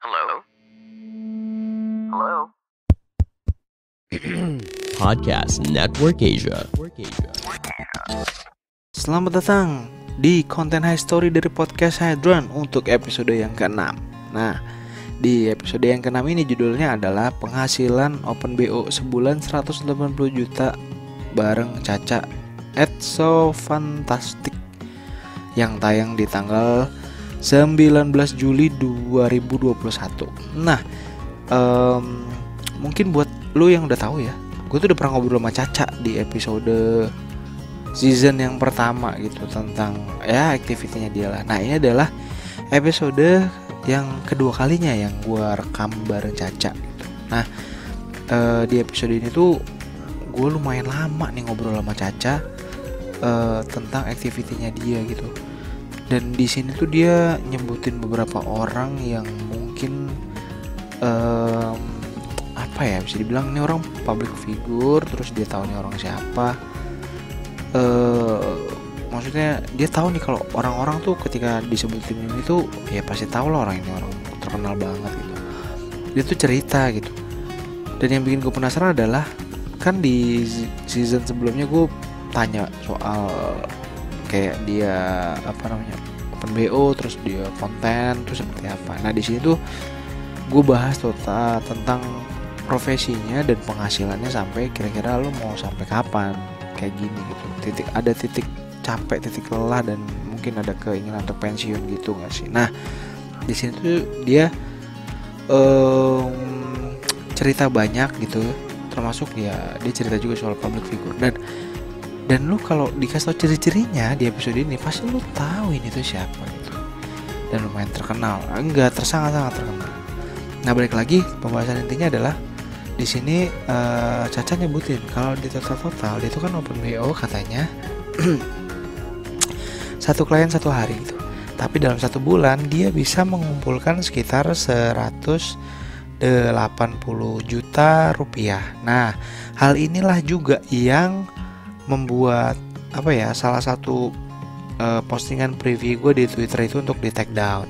Hello? Hello? Podcast Network Asia. Selamat datang di konten High Story dari Podcast Hadron untuk episode yang ke-6. Nah, di episode yang ke-6 ini judulnya adalah penghasilan Open BO sebulan 180 juta bareng Caca So Fantastic yang tayang di tanggal 19 Juli 2021. Nah, mungkin buat lu yang udah tahu ya, gue tuh udah pernah ngobrol sama Caca di episode season yang pertama gitu tentang ya aktivitinya dia lah. Nah, ini adalah episode yang kedua kalinya yang gue rekam bareng Caca gitu. Nah, di episode ini tuh gue lumayan lama nih ngobrol sama Caca tentang aktivitinya dia gitu. Dan di sini tuh dia nyebutin beberapa orang yang mungkin apa ya, bisa dibilang ini orang public figure, terus dia tahu nih orang siapa. Maksudnya dia tahu nih kalau orang-orang tuh ketika disebutin ini tuh ya pasti tahu lah orang ini orang terkenal banget gitu. Dia tuh cerita gitu. Dan yang bikin gue penasaran adalah kan di season sebelumnya gue tanya soal kayak dia Open BO, terus dia konten terus seperti apa. Nah, di sini tuh gue bahas total tentang profesinya dan penghasilannya sampai kira-kira lo mau sampai kapan kayak gini gitu. Titik capek, titik lelah, dan mungkin ada keinginan untuk pensiun gitu nggak sih? Nah, di sini tuh dia cerita banyak gitu, termasuk dia cerita juga soal public figure dan lu kalau dikasih tau ciri-cirinya di episode ini pasti lu tahu ini tuh siapa gitu. Dan lumayan terkenal, sangat terkenal. Nah, balik lagi pembahasan intinya adalah di sini Caca nyebutin kalau di total dia itu kan Open BO katanya satu klien satu hari gitu. Tapi dalam satu bulan dia bisa mengumpulkan sekitar 180 juta rupiah. Nah, hal inilah juga yang membuat salah satu postingan preview gue di Twitter itu untuk di take down,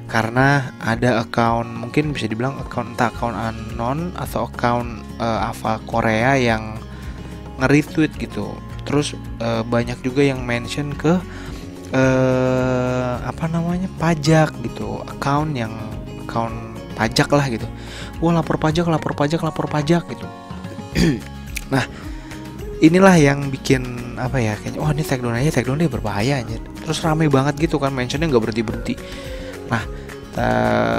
karena ada account, mungkin bisa dibilang account anon atau account Ava Korea yang nge-retweet gitu. Terus banyak juga yang mention ke pajak gitu, account pajak lah gitu. Wah, lapor pajak gitu. Nah, inilah yang bikin kayaknya ini take down dia berbahaya aja. Terus rame banget gitu kan, mentionnya nggak berhenti. Nah,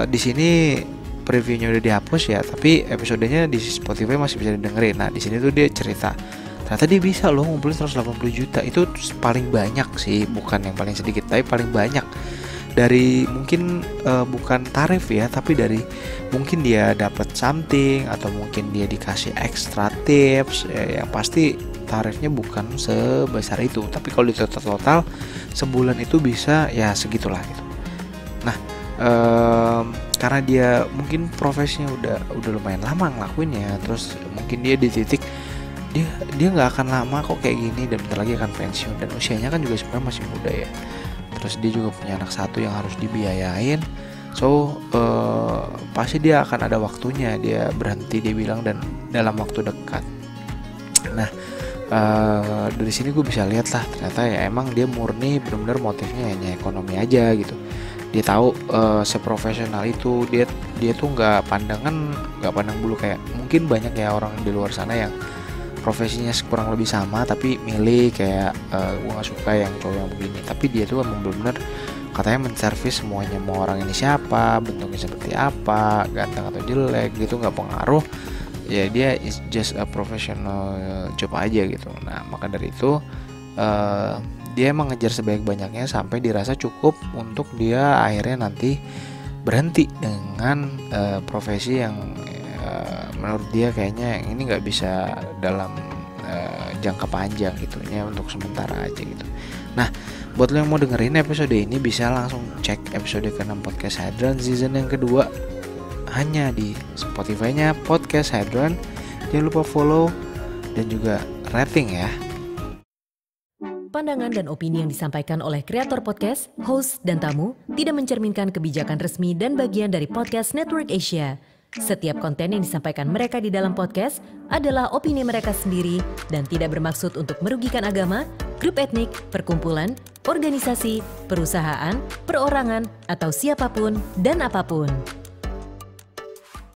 di sini previewnya udah dihapus ya, tapi episodenya di Spotify masih bisa didengerin. Nah, di sini tuh dia cerita ternyata dia bisa loh ngumpulin 180 juta. Itu paling banyak sih, bukan yang paling sedikit, tapi paling banyak dari mungkin bukan tarif ya, tapi dari mungkin dia dapat something atau mungkin dia dikasih extra tips ya, yang pasti tarifnya bukan sebesar itu. Tapi kalau di total sebulan itu bisa ya segitulah gitu. Nah, karena dia mungkin profesinya udah lumayan lama ngelakuinnya, terus mungkin dia di titik dia nggak akan lama kok kayak gini, dan bentar lagi akan pensiun, dan usianya kan juga sebenarnya masih muda ya. Terus dia juga punya anak satu yang harus dibiayain, so pasti dia akan ada waktunya dia berhenti, dia bilang, dan dalam waktu dekat. Nah, dari sini gue bisa lihat lah ternyata ya emang dia murni benar-benar motifnya hanya ekonomi aja gitu. Dia tahu seprofesional itu, dia tuh nggak pandang bulu kayak mungkin banyak ya orang di luar sana yang profesinya kurang lebih sama tapi milih kayak gue nggak suka yang cowok yang begini. Tapi dia tuh emang benar-benar katanya menservis semuanya, mau orang ini siapa, bentuknya seperti apa, ganteng atau jelek gitu nggak pengaruh. Ya dia is just a professional job aja gitu. Nah, maka dari itu dia emang ngejar sebanyak-banyaknya sampai dirasa cukup untuk dia akhirnya nanti berhenti dengan profesi yang menurut dia kayaknya yang ini nggak bisa dalam jangka panjang gitu ya, untuk sementara aja gitu. Nah, buat lo yang mau dengerin episode ini bisa langsung cek episode ke-6 Podcast Hadron season yang kedua hanya di Spotify-nya Podcast Hadron. Jangan lupa follow dan juga rating ya. pandangan dan opini yang disampaikan oleh kreator podcast, host, dan tamu tidak mencerminkan kebijakan resmi dan bagian dari podcast Network Asia. Setiap konten yang disampaikan mereka di dalam podcast adalah opini mereka sendiri dan tidak bermaksud untuk merugikan agama, grup etnik, perkumpulan, organisasi, perusahaan, perorangan, atau siapapun dan apapun.